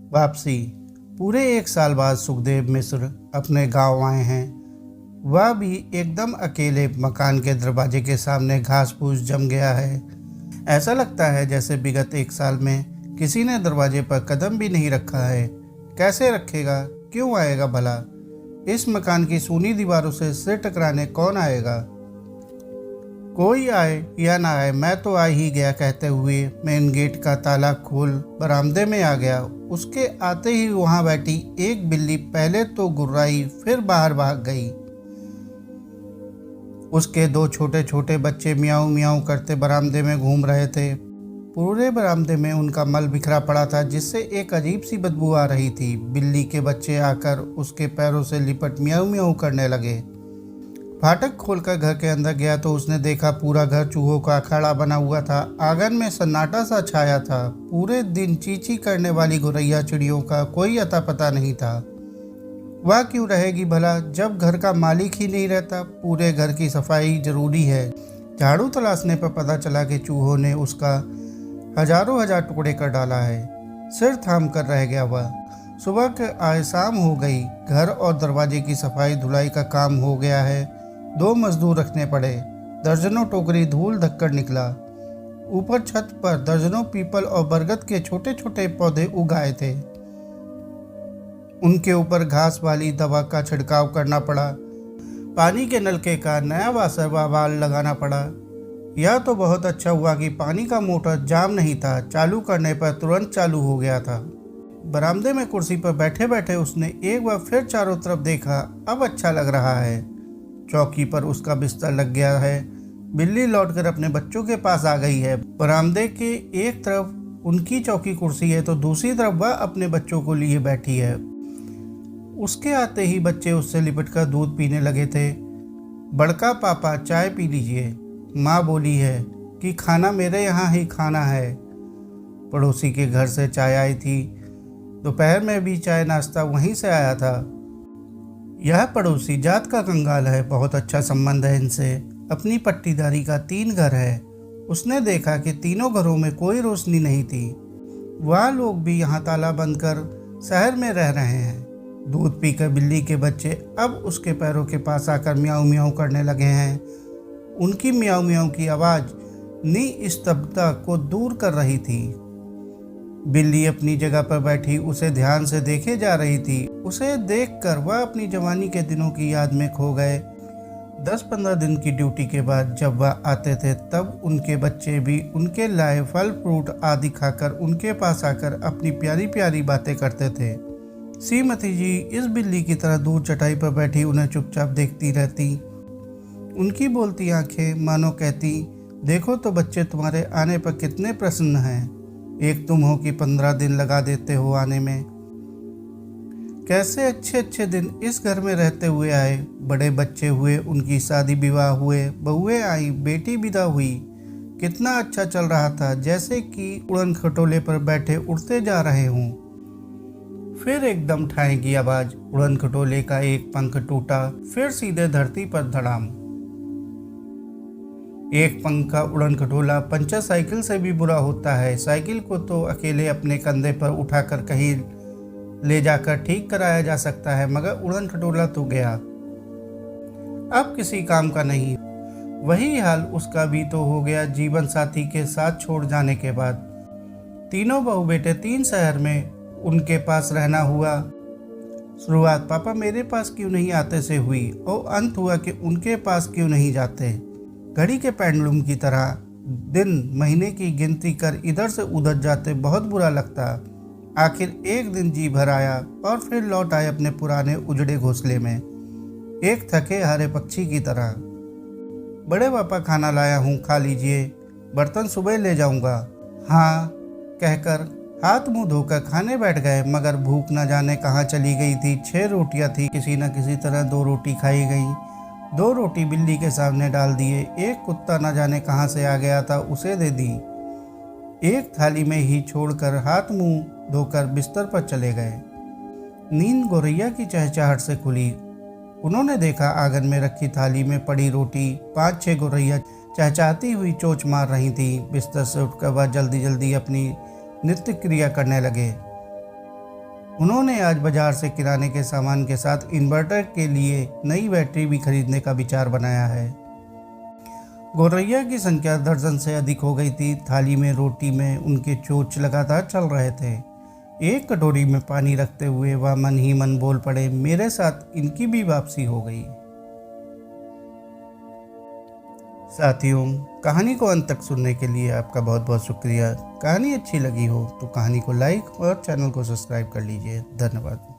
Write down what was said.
वापसी। पूरे 1 साल बाद सुखदेव मिश्र अपने गांव आए हैं। वह भी एकदम अकेले। मकान के दरवाजे के सामने घास फूस जम गया है। ऐसा लगता है जैसे विगत 1 साल में किसी ने दरवाजे पर कदम भी नहीं रखा है। कैसे रखेगा? क्यों आएगा भला? इस मकान की सूनी दीवारों से सिर टकराने कौन आएगा? कोई आए या ना आए, मैं तो आ ही गया, कहते हुए मेन गेट का ताला खोल बरामदे में आ गया। उसके आते ही वहां बैठी एक बिल्ली पहले तो गुर्राई, फिर बाहर भाग गई। उसके 2 छोटे छोटे बच्चे मियाऊं मियाऊं करते बरामदे में घूम रहे थे। पूरे बरामदे में उनका मल बिखरा पड़ा था, जिससे एक अजीब सी बदबू आ रही थी। बिल्ली के बच्चे आकर उसके पैरों से लिपट मियाऊं मियाऊं करने लगे। फाटक खोलकर घर के अंदर गया तो उसने देखा पूरा घर चूहों का अखाड़ा बना हुआ था। आंगन में सन्नाटा सा छाया था। पूरे दिन चींची करने वाली गौरैया चिड़ियों का कोई अता पता नहीं था। वह क्यों रहेगी भला, जब घर का मालिक ही नहीं रहता? पूरे घर की सफाई जरूरी है। झाड़ू तलाशने पर पता चला कि चूहों ने उसका हजारों हजार टुकड़े कर डाला है। सिर थाम कर रह गया वह। सुबह के आए शाम हो गई। घर और दरवाजे की सफाई धुलाई का काम हो गया है। 2 मजदूर रखने पड़े। दर्जनों टोकरी धूल धक्कर निकला। ऊपर छत पर दर्जनों पीपल और बरगद के छोटे छोटे पौधे उगाए थे। उनके ऊपर घास वाली दवा का छिड़काव करना पड़ा। पानी के नलके का नया वासर व वाल लगाना पड़ा। यह तो बहुत अच्छा हुआ कि पानी का मोटर जाम नहीं था। चालू करने पर तुरंत चालू हो गया था। बरामदे में कुर्सी पर बैठे बैठे उसने एक बार फिर चारों तरफ देखा। अब अच्छा लग रहा है। चौकी पर उसका बिस्तर लग गया है। बिल्ली लौटकर अपने बच्चों के पास आ गई है। बरामदे के एक तरफ उनकी चौकी कुर्सी है तो दूसरी तरफ वह अपने बच्चों को लिए बैठी है। उसके आते ही बच्चे उससे लिपटकर दूध पीने लगे थे। बड़का पापा चाय पी लीजिए। माँ बोली है कि खाना मेरे यहाँ ही खाना है। पड़ोसी के घर से चाय आई थी। दोपहर में भी चाय नाश्ता वहीं से आया था। यह पड़ोसी जात का कंगाल है। बहुत अच्छा संबंध है इनसे। अपनी पट्टीदारी का 3 घर है। उसने देखा कि तीनों घरों में कोई रोशनी नहीं थी। वह लोग भी यहाँ ताला बंद कर शहर में रह रहे हैं। दूध पीकर बिल्ली के बच्चे अब उसके पैरों के पास आकर म्याऊं म्याऊं करने लगे हैं। उनकी म्याऊं म्याऊं की आवाज़ निस्तब्धता को दूर कर रही थी। बिल्ली अपनी जगह पर बैठी उसे ध्यान से देखे जा रही थी। उसे देखकर वह अपनी जवानी के दिनों की याद में खो गए। 10-15 दिन की ड्यूटी के बाद जब वह आते थे तब उनके बच्चे भी उनके लाए फल फ्रूट आदि खाकर उनके पास आकर अपनी प्यारी प्यारी बातें करते थे। श्रीमती जी इस बिल्ली की तरह दूर चटाई पर बैठी उन्हें चुपचाप देखती रहती। उनकी बोलती आंखें मानो कहती, देखो तो बच्चे तुम्हारे आने पर कितने प्रसन्न हैं। एक तुम हो कि 15 दिन लगा देते हो आने में। कैसे अच्छे अच्छे दिन इस घर में रहते हुए आए। बड़े बच्चे हुए, उनकी शादी विवाह हुए, बहुएं आई, बेटी विदा हुई। कितना अच्छा चल रहा था, जैसे कि उड़न खटोले पर बैठे उड़ते जा रहे हों। फिर एकदम ठाई की आवाज। उड़न खटोले का एक पंख टूटा, फिर सीधे धरती पर धड़ाम। एक पंख का उड़न खटोला पंचर साइकिल से भी बुरा होता है। साइकिल को तो अकेले अपने कंधे पर उठाकर कहीं ले जाकर ठीक कराया जा सकता है, मगर उड़न खटोला तो गया, अब किसी काम का नहीं। वही हाल उसका भी तो हो गया जीवन साथी के साथ छोड़ जाने के बाद। तीनों बहू बेटे 3 शहर में उनके पास रहना हुआ। शुरुआत पापा मेरे पास क्यों नहीं आते से हुई और अंत हुआ कि उनके पास क्यों नहीं जाते। घड़ी के पेंडुलम की तरह दिन महीने की गिनती कर इधर से उधर जाते बहुत बुरा लगता। आखिर एक दिन जी भर आया और फिर लौट आए अपने पुराने उजड़े घोंसले में, एक थके हारे पक्षी की तरह। बड़े पापा खाना लाया हूँ, खा लीजिए, बर्तन सुबह ले जाऊँगा। हाँ कहकर हाथ मुंह धोकर खाने बैठ गए, मगर भूख न जाने कहाँ चली गई थी। 6 रोटियाँ थी, किसी न किसी तरह 2 रोटी खाई गई। 2 रोटी बिल्ली के सामने डाल दिए। एक कुत्ता न जाने कहाँ से आ गया था, उसे दे दी। एक थाली में ही छोड़कर हाथ मुंह धोकर बिस्तर पर चले गए। नींद गौरैया की चहचहाहट से खुली। उन्होंने देखा आंगन में रखी थाली में पड़ी रोटी। 5-6 गौरैया चहचहाती हुई चोंच मार रही थी। बिस्तर से उठकर वह जल्दी जल्दी अपनी नित्य क्रिया करने लगे। उन्होंने आज बाजार से किराने के सामान के साथ इन्वर्टर के लिए नई बैटरी भी खरीदने का विचार बनाया है। गौरैया की संख्या दर्जन से अधिक हो गई थी। थाली में रोटी में उनके चोंच लगातार चल रहे थे। एक कटोरी में पानी रखते हुए वह मन ही मन बोल पड़े, मेरे साथ इनकी भी वापसी हो गई। साथियों, कहानी को अंत तक सुनने के लिए आपका बहुत बहुत शुक्रिया। कहानी अच्छी लगी हो तो कहानी को लाइक और चैनल को सब्सक्राइब कर लीजिए। धन्यवाद।